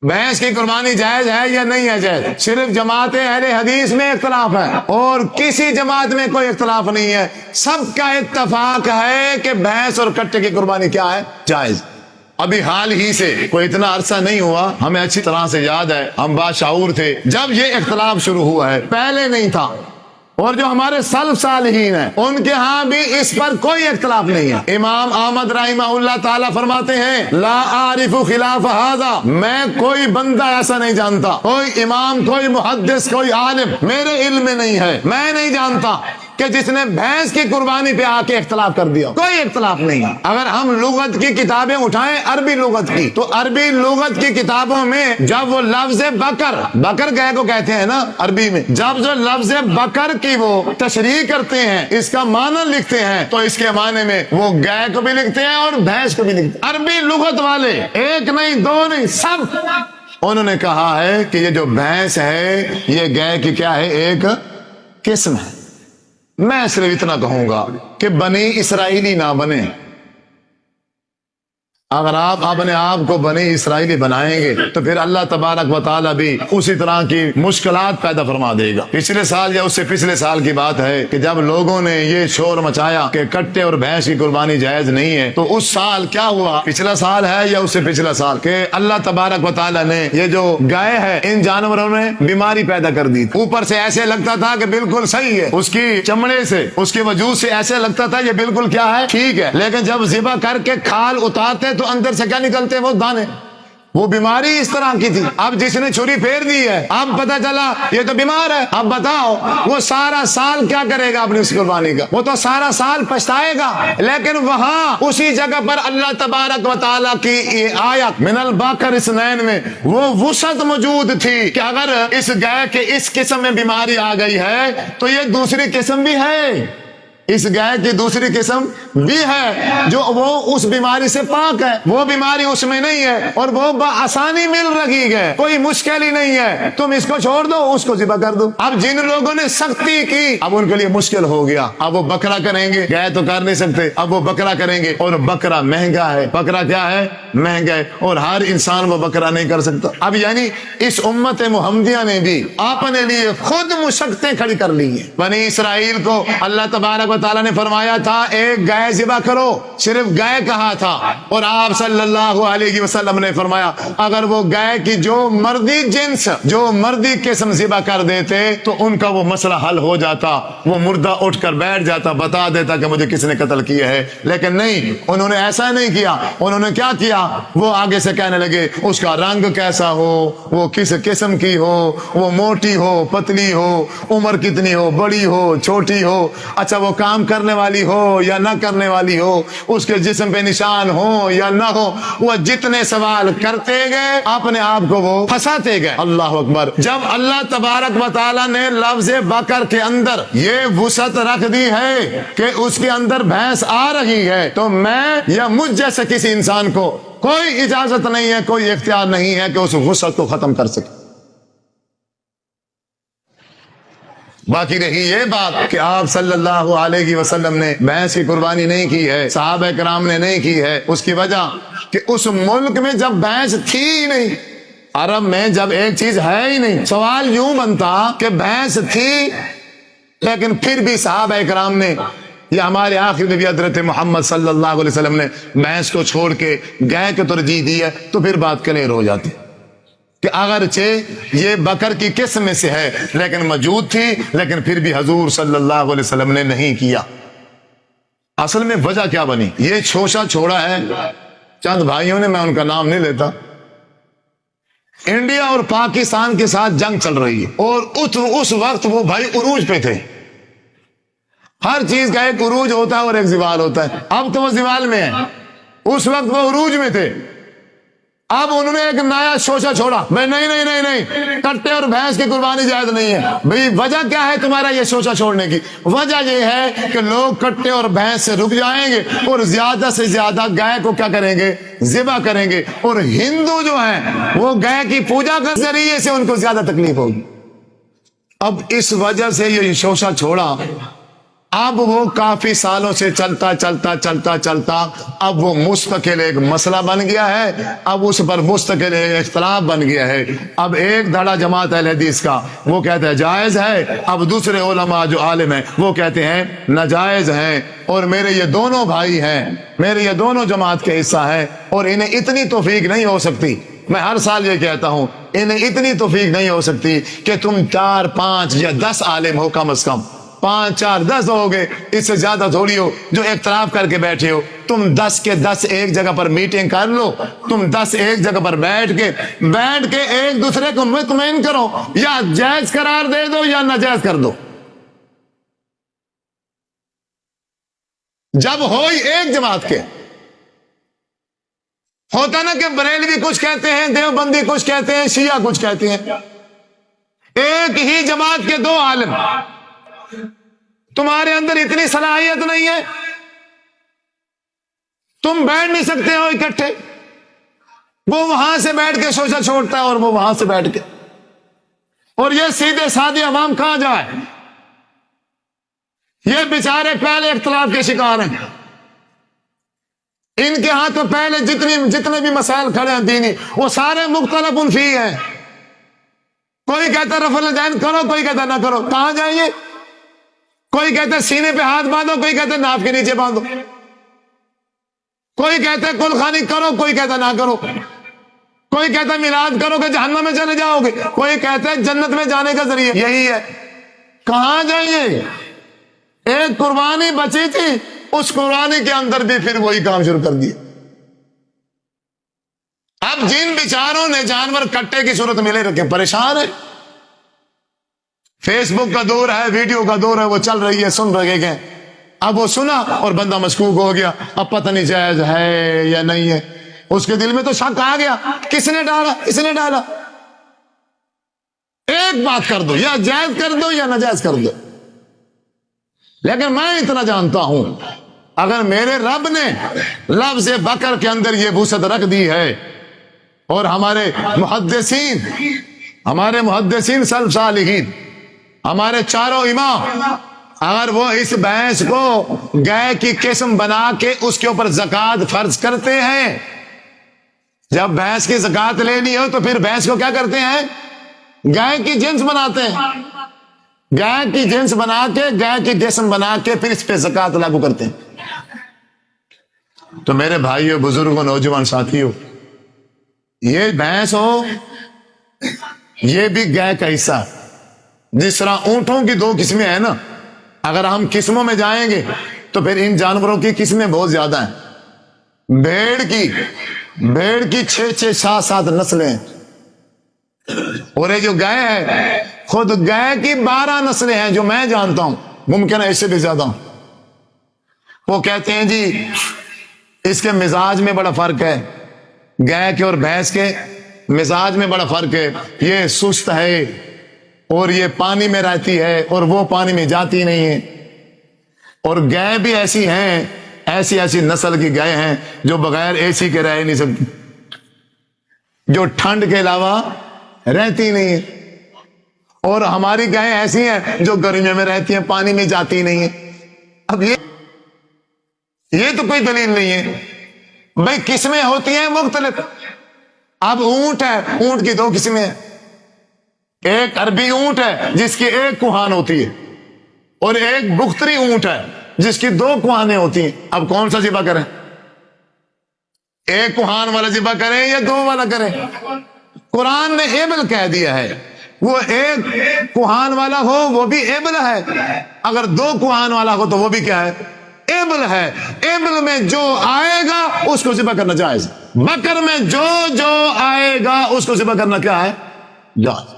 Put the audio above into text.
بھینس کی قربانی جائز ہے یا نہیں ہے جائز؟ صرف جماعت اہل حدیث میں اختلاف ہے اور کسی جماعت میں کوئی اختلاف نہیں ہے، سب کا اتفاق ہے کہ بھینس اور کٹے کی قربانی کیا ہے؟ جائز۔ ابھی حال ہی سے کوئی اتنا عرصہ نہیں ہوا، ہمیں اچھی طرح سے یاد ہے، ہم باشعور تھے جب یہ اختلاف شروع ہوا ہے، پہلے نہیں تھا، اور جو ہمارے سلف صالحین ہیں ان کے ہاں بھی اس پر کوئی اختلاف نہیں ہے۔ امام احمد رحمہ اللہ تعالیٰ فرماتے ہیں لا اعرف خلاف ھذا، میں کوئی بندہ ایسا نہیں جانتا، کوئی امام، کوئی محدث، کوئی عالم میرے علم میں نہیں ہے، میں نہیں جانتا کہ جس نے بھینس کی قربانی پہ آ کے اختلاف کر دیا، کوئی اختلاف نہیں ہے۔ اگر ہم لغت کی کتابیں اٹھائیں، عربی لغت کی، تو عربی لغت کی کتابوں میں جب وہ لفظ بکر، بکر گائے کو کہتے ہیں نا عربی میں، جب جو لفظ بکر کی وہ تشریح کرتے ہیں، اس کا معنی لکھتے ہیں، تو اس کے معنی میں وہ گائے کو بھی لکھتے ہیں اور بھینس کو بھی لکھتے ہیں۔ عربی لغت والے ایک نہیں، دو نہیں، سب انہوں نے کہا ہے کہ یہ جو بھینس ہے یہ گائے کی کیا ہے؟ ایک قسم ہے۔ میں صرف اتنا کہوں گا کہ بنی اسرائیلی نہ بنے۔ اگر آپ اپنے آپ کو بنی اسرائیلی بنائیں گے تو پھر اللہ تبارک و تعالیٰ بھی اسی طرح کی مشکلات پیدا فرما دے گا۔ پچھلے سال یا اس سے پچھلے سال کی بات ہے کہ جب لوگوں نے یہ شور مچایا کہ کٹے اور بھینس کی قربانی جائز نہیں ہے، تو اس سال کیا ہوا؟ پچھلا سال ہے یا اس سے پچھلا سال، کہ اللہ تبارک و تعالیٰ نے یہ جو گائے ہے ان جانوروں نے بیماری پیدا کر دی۔ اوپر سے ایسے لگتا تھا کہ بالکل صحیح ہے، اس کی چمڑے سے، اس کے وجود سے ایسے لگتا تھا یہ بالکل کیا ہے؟ ٹھیک ہے، لیکن جب ذبح کر کے کھال اتارتے تو اندر سے کیا نکلتے؟ وہ دانے۔ وہ بیماری اس طرح کی تھی۔ اب جس نے چھری پھیر دی ہے، اب پتا چلا یہ تو بیمار ہے، اب بتاؤ وہ سارا سال کیا کرے گا اپنی اس قربانی کا؟ وہ تو سارا سال پچھتائے گا۔ لیکن وہاں اسی جگہ پر اللہ تبارک و تعالیٰ کی یہ آیت من البقر اثنین میں وہ وسعت موجود تھی کہ اگر اس گائے کے اس قسم میں بیماری آ گئی ہے تو یہ دوسری قسم بھی ہے، اس گائے کی دوسری قسم بھی ہے جو وہ اس بیماری سے پاک ہے، وہ بیماری اس میں نہیں ہے اور وہ بآسانی مل رہی ہے، کوئی مشکل ہی نہیں ہے، تم اس کو چھوڑ دو، اس کو ذبح کر دو۔ اب جن لوگوں نے سختی کی اب ان کے لیے مشکل ہو گیا، اب وہ بکرا کریں گے، گائے تو کر نہیں سکتے، اب وہ بکرا کریں گے، اور بکرا مہنگا ہے، بکرا کیا ہے؟ مہنگا ہے، اور ہر انسان وہ بکرا نہیں کر سکتا۔ اب یعنی اس امت محمدیہ نے بھی اپنے لیے خود مشقتیں کھڑی کر لی ہیں۔ بنی اسرائیل کو اللہ تبارک تعالیٰ نے فرمایا تھا ایک گائے ذبح کرو، صرف گائے کہا تھا، اور آپ صلی اللہ علیہ وسلم نے فرمایا اگر وہ گائے کی جو مردی جنس، جو مردی قسم ذبح کر دیتے تو ان کا وہ مسئلہ حل ہو جاتا، وہ مردہ اٹھ کر بیٹھ جاتا، بتا دیتا کہ مجھے کس نے قتل کیا ہے۔ لیکن نہیں، انہوں نے ایسا نہیں کیا۔ انہوں نے کیا کیا؟ وہ آگے سے کہنے لگے اس کا رنگ کیسا ہو، وہ کس قسم کی ہو، وہ موٹی ہو، پتلی ہو، عمر کتنی ہو، بڑی ہو، چھوٹی ہو، اچھا وہ کام کرنے والی ہو یا نہ کرنے والی ہو، اس کے جسم پہ نشان ہو یا نہ ہو، وہ جتنے سوال کرتے گئے اپنے آپ کو وہ پھنساتے گئے۔ اللہ اکبر۔ جب اللہ تبارک و تعالیٰ نے لفظ بکر کے اندر یہ وسعت رکھ دی ہے کہ اس کے اندر بھینس آ رہی ہے، تو میں یا مجھ جیسے کسی انسان کو کوئی اجازت نہیں ہے، کوئی اختیار نہیں ہے کہ اس وسعت کو ختم کر سکے۔ باقی رہی یہ بات کہ آپ صلی اللہ علیہ وسلم نے بھینس کی قربانی نہیں کی ہے، صحابہ کرام نے نہیں کی ہے، اس کی وجہ کہ اس ملک میں جب بھینس تھی ہی نہیں، عرب میں جب ایک چیز ہے ہی نہیں، سوال یوں بنتا کہ بھینس تھی لیکن پھر بھی صحابہ کرام نے یا ہمارے آخر نبی حضرت محمد صلی اللہ علیہ وسلم نے بھینس کو چھوڑ کے گائے کو ترجیح دی ہے، تو پھر بات کلیئر ہو جاتی کہ اگرچہ یہ بکر کی قسم میں سے ہے لیکن موجود تھی، لیکن پھر بھی حضور صلی اللہ علیہ وسلم نے نہیں کیا۔ اصل میں وجہ کیا بنی؟ یہ چھوشا چھوڑا ہے چند بھائیوں نے، میں ان کا نام نہیں لیتا، انڈیا اور پاکستان کے ساتھ جنگ چل رہی ہے، اور اس وقت وہ بھائی عروج پہ تھے۔ ہر چیز کا ایک عروج ہوتا ہے اور ایک زوال ہوتا ہے، اب تو وہ زوال میں ہے، اس وقت وہ عروج میں تھے۔ اب انہوں نے ایک نیا شوشہ چھوڑا، میں نہیں کٹے اور بھینس کی قربانی جائز نہیں ہے۔ بھئی وجہ کیا ہے تمہارا یہ شوشہ چھوڑنے کی؟ وجہ یہ ہے کہ لوگ کٹے اور بھینس سے رک جائیں گے اور زیادہ سے زیادہ گائے کو کیا کریں گے؟ ذبح کریں گے، اور ہندو جو ہیں وہ گائے کی پوجا کے ذریعے سے ان کو زیادہ تکلیف ہوگی۔ اب اس وجہ سے یہ شوشہ چھوڑا اب وہ کافی سالوں سے چلتا اب وہ مستقل ایک مسئلہ بن گیا ہے، اب اس پر مستقل ایک اختلاف بن گیا ہے۔ اب ایک دھڑا جماعت اہل حدیث کا وہ کہتا ہے جائز ہے، اب دوسرے علماء جو عالم ہیں وہ کہتے ہیں ناجائز ہیں۔ اور میرے یہ دونوں بھائی ہیں، میرے یہ دونوں جماعت کے حصہ ہیں، اور انہیں اتنی توفیق نہیں ہو سکتی، میں ہر سال یہ کہتا ہوں انہیں اتنی توفیق نہیں ہو سکتی کہ تم 4 5 یا 10 عالم ہو، کم از کم 5 4 10 ہو گے، اس سے زیادہ تھوڑی ہو جو اختلاف کر کے بیٹھے ہو۔ تم 10 کے 10 ایک جگہ پر میٹنگ کر لو، تم 10 ایک جگہ پر بیٹھ کے ایک دوسرے کو مطمئن کرو، یا جائز قرار دے دو یا ناجائز کر دو۔ جب ہو ہی ایک جماعت کے، ہوتا نا کہ بریلوی کچھ کہتے ہیں، دیوبندی کچھ کہتے ہیں، شیعہ کچھ کہتے ہیں، ایک ہی جماعت کے 2 عالم، تمہارے اندر اتنی صلاحیت نہیں ہے، تم بیٹھ نہیں سکتے ہو اکٹھے، وہ وہاں سے بیٹھ کے شوشہ چھوڑتا ہے اور وہ وہاں سے بیٹھ کے، اور یہ سیدھے سادے عوام کہاں جائے؟ یہ بیچارے پہلے اختلاف کے شکار ہیں، ان کے ہاں تو پہلے جتنے بھی مسائل کھڑے ہیں دینی، وہ سارے مختلف فی ہیں۔ کوئی کہتا رفع الیدین کرو، کوئی کہتا نہ کرو، کہاں جائیں گے؟ کوئی کہتا سینے پہ ہاتھ باندھو، کوئی کہتا ناف کے نیچے باندھو، کوئی کہتا کل خانی کرو، کوئی کہتا نہ کرو، کوئی کہتا میلاد کرو کہ جہنم میں چلے جاؤ گے، کوئی کہتا ہے جنت میں جانے کا ذریعہ یہی ہے۔ کہاں جائیں گے؟ ایک قربانی بچی تھی، اس قربانی کے اندر بھی پھر وہی کام شروع کر دیا۔ اب جن بیچاروں نے جانور کٹے کی صورت میں لے رکھے پریشان ہے، فیس بک کا دور ہے، ویڈیو کا دور ہے، وہ چل رہی ہے، سن رہے ہیں، اب وہ سنا اور بندہ مشکوک ہو گیا، اب پتہ نہیں جائز ہے یا نہیں ہے، اس کے دل میں تو شک آ گیا، کس نے ڈالا؟ اس نے ڈالا۔ ایک بات کر دو، یا جائز کر دو یا ناجائز کر دو، لیکن میں اتنا جانتا ہوں اگر میرے رب نے لفظ بکر کے اندر یہ وسعت رکھ دی ہے، اور ہمارے محدثین سلف صالحین، ہمارے چاروں امام، اگر وہ اس بھینس کو گائے کی قسم بنا کے اس کے اوپر زکوٰۃ فرض کرتے ہیں، جب بھینس کی زکوٰۃ لینی ہو تو پھر بھینس کو کیا کرتے ہیں؟ گائے کی جنس بناتے ہیں، گائے کی جنس بنا کے، گائے کی جسم بنا کے پھر اس پہ زکوٰۃ لاگو کرتے ہیں۔ تو میرے بھائیوں، بزرگوں، نوجوان ساتھیوں، یہ بھینس ہو، یہ بھی گائے کا حصہ ہے۔ جس طرح اونٹوں کی 2 قسمیں ہیں نا، اگر ہم قسموں میں جائیں گے تو پھر ان جانوروں کی قسمیں بہت زیادہ ہیں۔ بھیڑ کی 6 7 7 نسلیں ہیں، اور یہ جو گائے ہے، خود گائے کی 12 نسلیں ہیں جو میں جانتا ہوں، ممکن ہے اس سے بھی زیادہ ہوں۔ وہ کہتے ہیں جی اس کے مزاج میں بڑا فرق ہے، گائے کے اور بھینس کے مزاج میں بڑا فرق ہے، یہ سست ہے اور یہ پانی میں رہتی ہے اور وہ پانی میں جاتی نہیں ہے، اور گائے بھی ایسی ہیں، ایسی نسل کی گائے ہیں جو بغیر اے سی کے رہ نہیں سکتی، جو ٹھنڈ کے علاوہ رہتی نہیں ہے، اور ہماری گائے ایسی ہیں جو گرمیوں میں رہتی ہیں، پانی میں جاتی نہیں ہے۔ اب یہ تو کوئی دلیل نہیں ہے بھائی، قسمیں ہوتی ہیں مختلف۔ اب اونٹ ہے، اونٹ کی 2 قسمیں ہیں، ایک عربی اونٹ ہے جس کی 1 کوہان ہوتی ہے، اور ایک بختری اونٹ ہے جس کی 2 کوہانیں ہوتی ہیں۔ اب کون سا ذبح کریں؟ 1 کوہان والا ذبح کریں یا 2 والا کریں؟ قرآن نے ایبل کہہ دیا ہے، وہ 1 کوہان والا ہو وہ بھی ایبل ہے، اگر 2 کوہان والا ہو تو وہ بھی کیا ہے؟ ایبل ہے۔ ایبل میں جو آئے گا اس کو ذبح کرنا جائز، بکر میں جو آئے گا اس کو ذبح کرنا کیا ہے؟ جائز۔